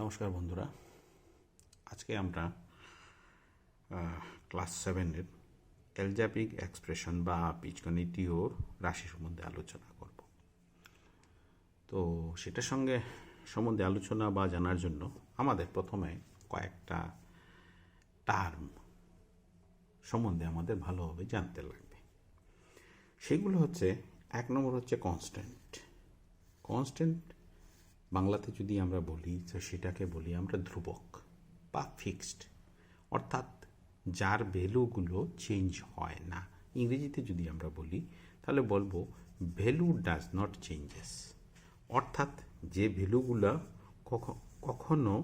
নমস্কার বন্ধুরা, আজকে আমরা ক্লাস 7-এর অ্যালজেব্রিক এক্সপ্রেশন বা বীজগণিত ও রাশি সম্বন্ধে আলোচনা করব। তো সেটার সম্বন্ধে আলোচনা বা জানার জন্য আমাদের প্রথমে কয়েকটা টার্ম সম্বন্ধে আমাদের ভালোভাবে জানতে লাগবে। সেগুলো হচ্ছে, এক নম্বর হচ্ছে কনস্ট্যান্ট। কনস্ট্যান্ট বাংলাতে যদি আমরা বলি তো সেটাকে বলি আমরা ধ্রুবক বা ফিক্সড, অর্থাৎ যার ভ্যালুগুলো চেঞ্জ হয় না। ইংরেজিতে যদি আমরা বলি তাহলে বলবো ভ্যালু ডাজ নট চেঞ্জেস, অর্থাৎ যে ভ্যালুগুলো কখনো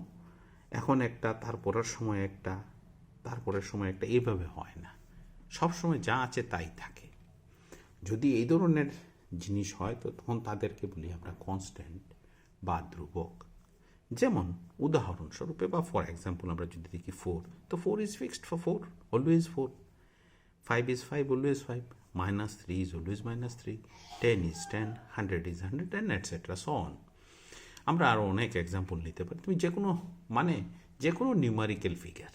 এখন একটা, তারপরের সময় একটা, তারপরের সময় একটা, এইভাবে হয় না, সবসময় যা আছে তাই থাকে। যদি এই ধরনের জিনিস হয় তো তখন তাদেরকে বলি আমরা কনস্ট্যান্ট বা ধ্রুবক। যেমন উদাহরণস্বরূপে বা ফর এক্সাম্পল আমরা যদি দেখি 4, তো 4 is fixed for 4, always 4, 5 is 5, always 5, -3 is always -3, 10 is 10, 100 is 100, and etcetera so on. আমরা আরও অনেক এক্সাম্পল নিতে পারি। তুমি যে কোনো নিউমারিক্যাল ফিগার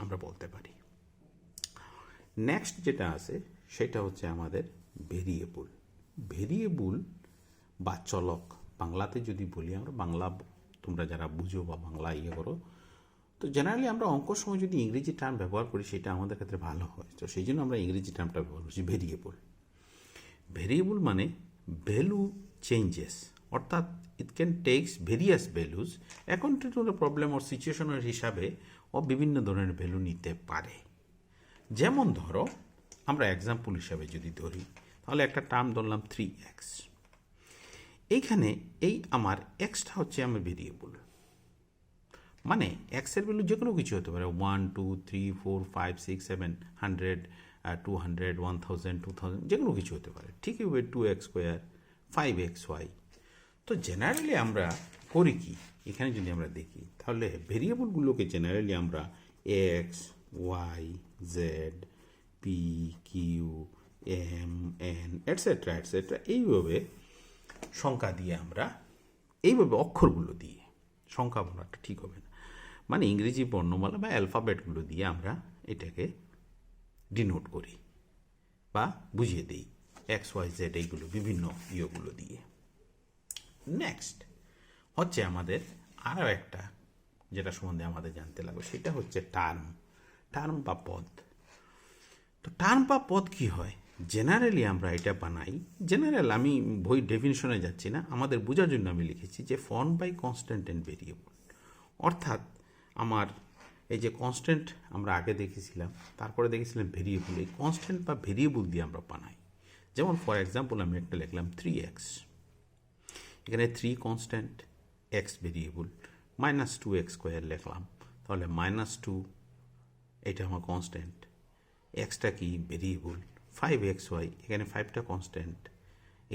আমরা বলতে পারি। নেক্সট যেটা আছে সেটা হচ্ছে আমাদের ভেরিয়েবল। ভেরিয়েবল বা চলক, বাংলাতে যদি বলি আমরা, বাংলা তোমরা যারা বুঝো বা বাংলা করো, তো জেনারেলি আমরা অঙ্কর সময় যদি ইংরেজি টার্ম ব্যবহার করি সেটা আমাদের ক্ষেত্রে ভালো হয়, তো সেই জন্য আমরা ইংরেজি টার্মটা ব্যবহার করছি ভেরিয়েবল। ভেরিয়েবল মানে ভ্যালু চেঞ্জেস, অর্থাৎ it can takes various values according to the problem or সিচুয়েশনের হিসাবে ও বিভিন্ন ধরনের ভ্যালু নিতে পারে। যেমন ধরো আমরা এক্সাম্পল হিসাবে যদি ধরি, তাহলে একটা টার্ম ধরলাম 3x। এইখানে এই আমার এক্সটা হচ্ছে আমার ভেরিয়েবল, মানে এক্সের ভ্যালু যে কোনো কিছু হতে পারে, 1 2 3 4 5 6 7 100 200 1000 2000, যে কোনো কিছু হতে পারে। ঠিক আছে, 2x স্কোয়ার 5xy। তো জেনারেলি আমরা করি কি, এখানে যদি আমরা দেখি তাহলে ভেরিয়েবলগুলোকে জেনারেলি আমরা X Y Z P Q M N etcetera etcetera এইভাবে সংখ্যা দিয়ে আমরা, এইভাবে অক্ষরগুলো দিয়ে, সংখ্যা বলাটা ঠিক হবে না, মানে ইংরেজি বর্ণমালা বা অ্যালফাবেটগুলো দিয়ে আমরা এটাকে ডিনোট করি বা বুঝিয়ে দিই, এক্স ওয়াই জেড এইগুলো বিভিন্ন ইয়েগুলো দিয়ে। নেক্সট হচ্ছে আমাদের আরও একটা যেটা সম্বন্ধে আমাদের জানতে লাগবে, সেটা হচ্ছে টার্ম বা পদ। তো টার্ম বা পদ কি হয়, জেনারেলি আমরা এটা বানাই, জেনারেল আমি বই ডেফিনিশনে যাচ্ছি না, আমাদের বোঝার জন্য আমি লিখেছি যে form by constant and variable. অর্থাৎ আমার এই যে কনস্ট্যান্ট আমরা আগে দেখেছিলাম, তারপরে দেখেছিলাম ভেরিয়েবল, এই কনস্ট্যান্ট বা ভেরিয়েবল দিয়ে আমরা বানাই। যেমন ফর এক্সাম্পল আমি একটা লিখলাম 3x, এখানে 3 constant, x variable, -2x square লিখলাম, তাহলে -2 এটা আমার কনস্ট্যান্ট, এক্সটা কি ভেরিয়েবল, 5xy, এখানে 5টা কনস্ট্যান্ট,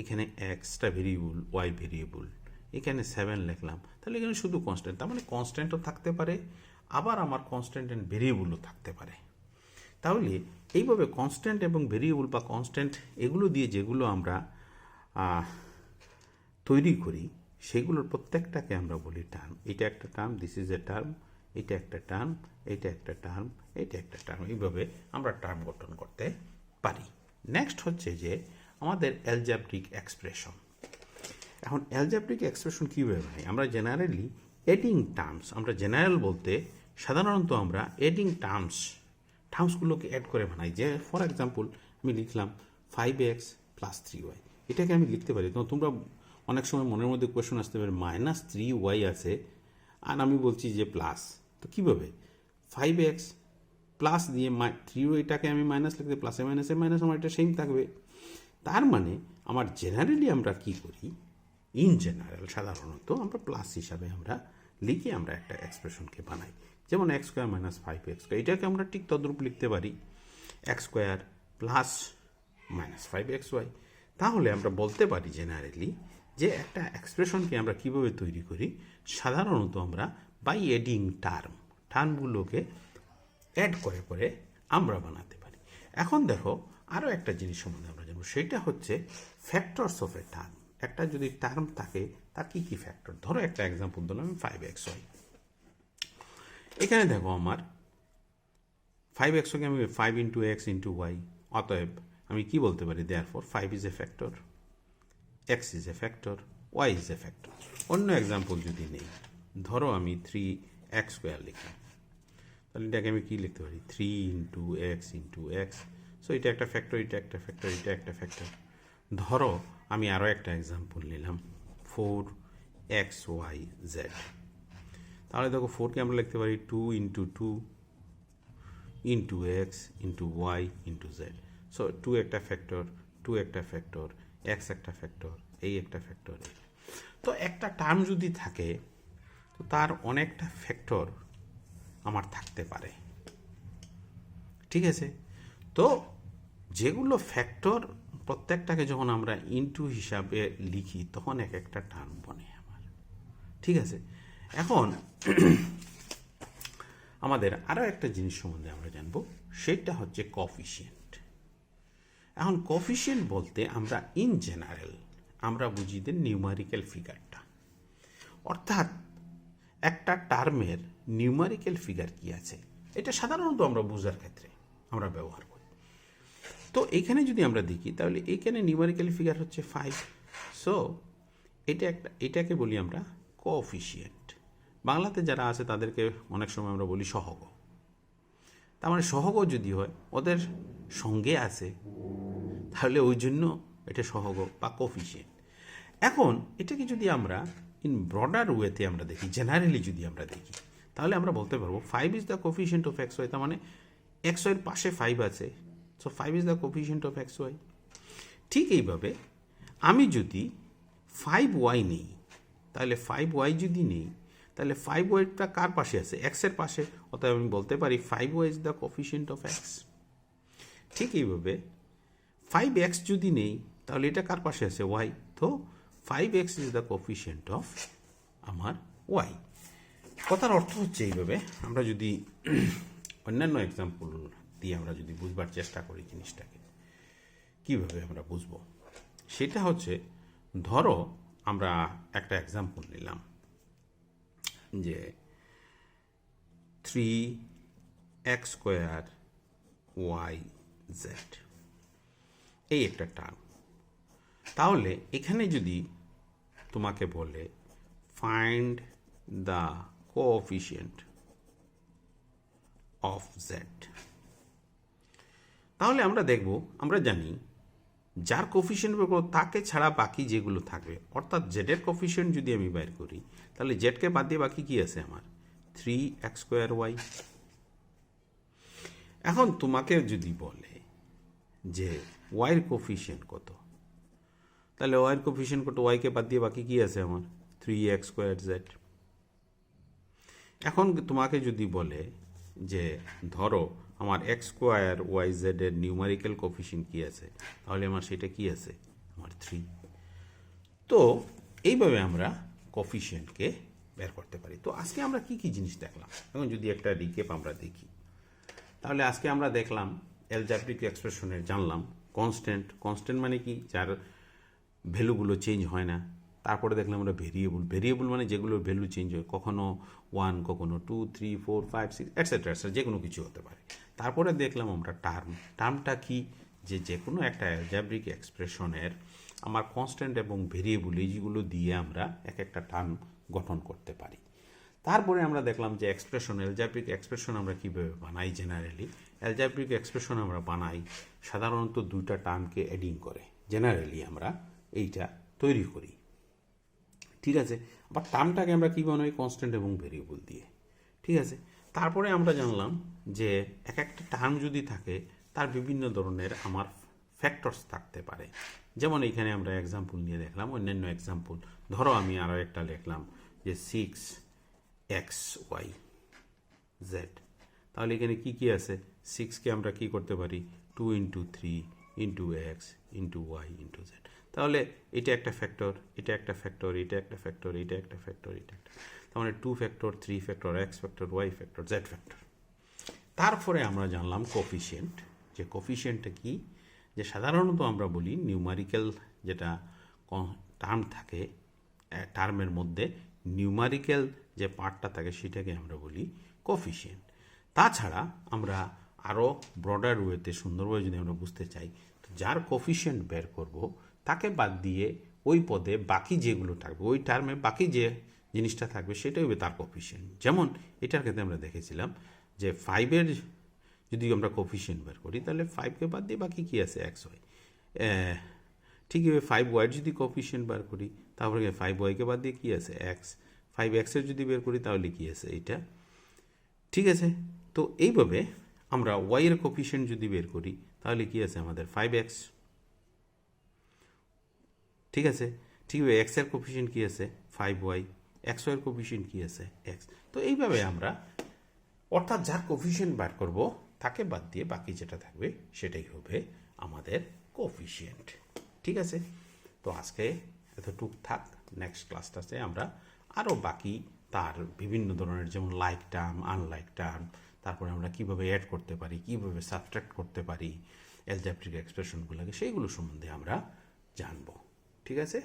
এখানে এক্সটা ভেরিয়েবল, ওয়াই ভেরিয়েবল, এখানে 7 লিখলাম, তাহলে এখানে শুধু কনস্ট্যান্ট। তার মানে কনস্ট্যান্টও থাকতে পারে, আবার আমার কনস্ট্যান্ট অ্যান্ড ভেরিয়েবলও থাকতে পারে। তাহলে এইভাবে কনস্ট্যান্ট এবং ভেরিয়েবল বা কনস্ট্যান্ট এগুলো দিয়ে যেগুলো আমরা তৈরি করি সেগুলোর প্রত্যেকটাকে আমরা বলি টার্ম। এটা একটা term, this is a term, এটা একটা টার্ম, এটা একটা টার্ম, এটা একটা টার্ম, এইভাবে আমরা টার্ম গঠন করতে পারি। নেক্সট হচ্ছে যে আমাদের অ্যালজেব্রিক এক্সপ্রেশন। এখন অ্যালজেব্রিক এক্সপ্রেশন কীভাবে হয়, আমরা জেনারেলি এডিং টার্মস, আমরা জেনারেল বলতে সাধারণত আমরা এডিং টার্মসগুলোকে অ্যাড করে বানাই। যে ফর এক্সাম্পল আমি লিখলাম 5x + 3y, এটাকে আমি লিখতে পারি। তো তোমরা অনেক সময় মনের মধ্যে কোয়েশন আসতে পারে, -3y আছে আর আমি বলছি যে প্লাস, তো কীভাবে 5x প্লাস দিয়ে 3yটাকে আমি মাইনাস লিখতে, প্লাসে মাইনাসে মাইনাস, আমার এটা সেম থাকবে। তার মানে আমার জেনারেলি আমরা কি করি, ইন জেনারেল সাধারণত আমরা প্লাস হিসাবে আমরা লিখে আমরা একটা এক্সপ্রেশনকে বানাই। যেমন x² - 5x², এটাকে আমরা ঠিক তদ্রূপ লিখতে পারি x² + -5xy। তাহলে আমরা বলতে পারি জেনারেলি যে একটা এক্সপ্রেশনকে আমরা কিভাবে তৈরি করি, সাধারণত আমরা বাই এডিং টার্মগুলোকে অ্যাড করে করে আমরা বানাতে পারি। এখন দেখো আরও একটা জিনিস সম্বন্ধে আমরা জানবো, সেটা হচ্ছে ফ্যাক্টরস অফ এ টার্ম। একটা যদি টার্ম থাকে তার কি কি ফ্যাক্টর, ধরো একটা এক্সাম্পল দিলাম আমি 5xy। এখানে দেখো আমার 5xকে আমি 5 ইন্টু এক্স ইন্টু ওয়াই, অতএব আমি কি বলতে পারি, therefore 5 is a factor, X is a factor, Y is a factor. অন্য এক্সাম্পল যদি নেই, ধরো আমি 3x² লিখলাম, তাহলে এটাকে আমি কি লিখতে পারি, 3 into x into x. So এটা একটা ফ্যাক্টর, এটা একটা ফ্যাক্টর, এটা একটা ফ্যাক্টর। ধরো আমি আরও একটা এক্সাম্পল নিলাম 4xyz, তাহলে দেখো 4কে আমরা লিখতে পারি 2 into 2 into x into Y into Z. So 2 একটা ফ্যাক্টর, 2 একটা ফ্যাক্টর, এক্স একটা ফ্যাক্টর, এই একটা ফ্যাক্টর। তো একটা টার্ম যদি থাকে তো তার অনেকটা ফ্যাক্টর আমার থাকতে পারে, ঠিক আছে। তো যেগুলো ফ্যাক্টর প্রত্যেকটাকে যখন আমরা ইনটু হিসাবে লিখি তখন এক একটা টার্ম বনে আমার, ঠিক আছে। এখন আমাদের আরও একটা জিনিস সম্বন্ধে আমরা জানবো, সেটা হচ্ছে কোফিশিয়েন্ট। এখন কোফিশিয়েন্ট বলতে আমরা ইন জেনারেল আমরা বুঝি যে নিউমারিক্যাল ফিগারটা, অর্থাৎ একটা টার্মের নিউমারিক্যাল ফিগার কি আছে এটা সাধারণত আমরা বোঝার ক্ষেত্রে আমরা ব্যবহার করি। তো এখানে যদি আমরা দেখি তাহলে এখানে নিউমারিক্যাল ফিগার হচ্ছে 5। সো এটাকে বলি আমরা কোফিশিয়েন্ট। বাংলাতে যারা আছে তাদেরকে অনেক সময় আমরা বলি সহগ। তার মানে সহগ যদি হয় ওদের সঙ্গে আছে, তাহলে ওই জন্য এটা সহগ বা কোফিশিয়েন্ট। এখন এটাকে যদি আমরা ইন ব্রডার ওয়েতে আমরা দেখি, জেনারেলি যদি আমরা দেখি, তাহলে আমরা বলতে পারবো 5 is the coefficient of x y. তার মানে এক্স ওয়াইয়ের পাশে 5 আছে, so 5 is the coefficient of x y. ঠিক এইভাবে আমি যদি 5y নেই, তাহলে 5y যদি নেই তাহলে 5yটা কার পাশে আছে, এক্সের পাশে, অতএব আমি বলতে পারি 5y is the coefficient of x. ঠিক এইভাবে 5x যদি নেই তাহলে এটা কার পাশে আছে, y, তো 5x is the coefficient of আমার y। কথার অর্থ হচ্ছে এইভাবে আমরা যদি অন্যান্য এক্সাম্পল দিয়ে আমরা যদি বুঝবার চেষ্টা করি জিনিসটাকে, কীভাবে আমরা বুঝবো, সেটা হচ্ছে ধরো আমরা একটা এক্সাম্পল নিলাম যে 3x²yz, এই একটা টার্ম। তাহলে এখানে যদি তোমাকে বলে find the coefficient of Z, তাহলে আমরা দেখব, আমরা জানি যার কোফিশিয়েন্ট বের করবো তাকে ছাড়া বাকি যেগুলো থাকবে, অর্থাৎ জেডের কোফিশিয়েন্ট যদি আমি বের করি তাহলে জেডকে বাদ দিয়ে বাকি কি আছে আমার 3x²y। এখন তোমাকে যদি বলে যে ওয়াইয়ের কোফিশিয়েন্ট কত, তাহলে ওয়াইয়ের কোফিশিয়েন্ট কত, ওয়াইকে বাদ দিয়ে বাকি কি আছে আমার 3x²z। এখন তোমাকে যদি বলে যে ধরো আমার x²yz এর নিউমারিক্যাল কোফিশিয়েন্ট কি আছে, তাহলে আমার সেটা কি আছে, আমার 3। তো এইভাবে আমরা কোফিশিয়েন্টকে বের করতে পারি। তো আজকে আমরা কি কি জিনিস দেখলাম, এখন যদি একটা রিক্যাপ আমরা দেখি, তাহলে আজকে আমরা দেখলাম অ্যালজেব্রিক এক্সপ্রেশনের, জানলাম কনস্ট্যান্ট। কনস্ট্যান্ট মানে কি, যার ভ্যালুগুলো চেঞ্জ হয় না। তারপরে দেখলাম আমরা ভেরিয়েবল। ভেরিয়েবল মানে যেগুলোর ভ্যালু চেঞ্জ হয়, কখনো 1, কখনো 2, 3, 4, 5, 6 এটসেট্রা, যে কোনো কিছু হতে পারে। তারপরে দেখলাম আমরা টার্ম। টার্মটা কি, যে কোনো একটা অ্যালজেব্রিক এক্সপ্রেশনের আমার কনস্ট্যান্ট এবং ভেরিয়েবল এইগুলো দিয়ে আমরা এক একটা টার্ম গঠন করতে পারি। তারপরে আমরা দেখলাম যে এক্সপ্রেশন, অ্যালজেব্রিক এক্সপ্রেশন আমরা কীভাবে বানাই। জেনারেলি অ্যালজেব্রিক এক্সপ্রেশন আমরা বানাই সাধারণত দুইটা টার্মকে অ্যাডিং করে, জেনারেলি আমরা এইটা তৈরি করি, ঠিক আছে। আবার টার্মটাকে আমরা কী বানাই, কনস্ট্যান্ট এবং ভেরিয়েবল দিয়ে, ঠিক আছে। তারপরে আমরা জানলাম যে এক একটা টার্ম যদি থাকে তার বিভিন্ন ধরনের আমার ফ্যাক্টরস থাকতে পারে। যেমন এইখানে আমরা এক্সাম্পল নিয়ে দেখলাম, অন্যান্য এক্সাম্পল ধরো আমি আরও একটা লিখলাম যে 6xyz, তাহলে এখানে কি কি আছে, 6কে আমরা কি করতে পারি 2 into 3 into x into Y into z. তাহলে এটা একটা ফ্যাক্টর, এটা একটা ফ্যাক্টর, এটা একটা ফ্যাক্টর, এটা একটা ফ্যাক্টর, এটা একটা, তার মানে 2 factor, 3 factor, x factor, y factor, z factor. তারপরে আমরা জানলাম কোফিশিয়েন্ট, যে কোফিশিয়েন্টটা কি, যে সাধারণত আমরা বলি নিউমারিক্যাল যেটা টার্ম থাকে, টার্মের মধ্যে নিউমারিক্যাল যে পার্টটা থাকে সেটাকে আমরা বলি কোফিশিয়েন্ট। তাছাড়া আমরা আরও ব্রডার ওয়েতে সুন্দরভাবে যদি আমরা বুঝতে চাই, তো যার কোফিশিয়েন্ট বের করব তাকে বাদ দিয়ে ওই পদে বাকি যেগুলো থাকবে, ওই টার্মে বাকি যে জিনিসটা থাকবে সেটাই হবে তার কোফিশিয়েন্ট। যেমন এটার ক্ষেত্রে আমরা দেখেছিলাম যে 5-এর যদি আমরা কোফিশিয়েন্ট বের করি তাহলে 5কে বাদ দিয়ে বাকি কী আছে, এক্স ওয়াই। ঠিকই 5y যদি কোফিশিয়েন্ট বার করি তারপরে 5y-কে বাদ দিয়ে কী আছে, এক্স। 5x-এর যদি বের করি তাহলে কী আছে, এইটা। ঠিক আছে, তো এইভাবে আমরা y-এর কোফিশিয়েন্ট যদি বের করি তাহলে কী আছে আমাদের 5x। ঠিক আছে, ঠিকভাবে এক্সের কোফিশিয়েন্ট কী আছে 5y, এক্স-এর কোফিশিয়েন্ট কী আছে এক্স। তো এইভাবে আমরা অর্থাৎ যার কোফিশিয়েন্ট বার করব তাকে বাদ দিয়ে বাকি যেটা থাকবে সেটাই হবে আমাদের কোফিশিয়েন্ট। ঠিক আছে, তো আজকে এতটুক থাক। নেক্সট ক্লাসটাতে আমরা আরও বাকি তার বিভিন্ন ধরনের, যেমন লাইক টার্ম, আনলাইক টার্ম, তারপরে আমরা কীভাবে অ্যাড করতে পারি, কীভাবে সাবট্রাক্ট করতে পারি অ্যালজেব্রিক এক্সপ্রেশনগুলোকে, সেইগুলো সম্বন্ধে আমরা জানব। ঠিক আছে।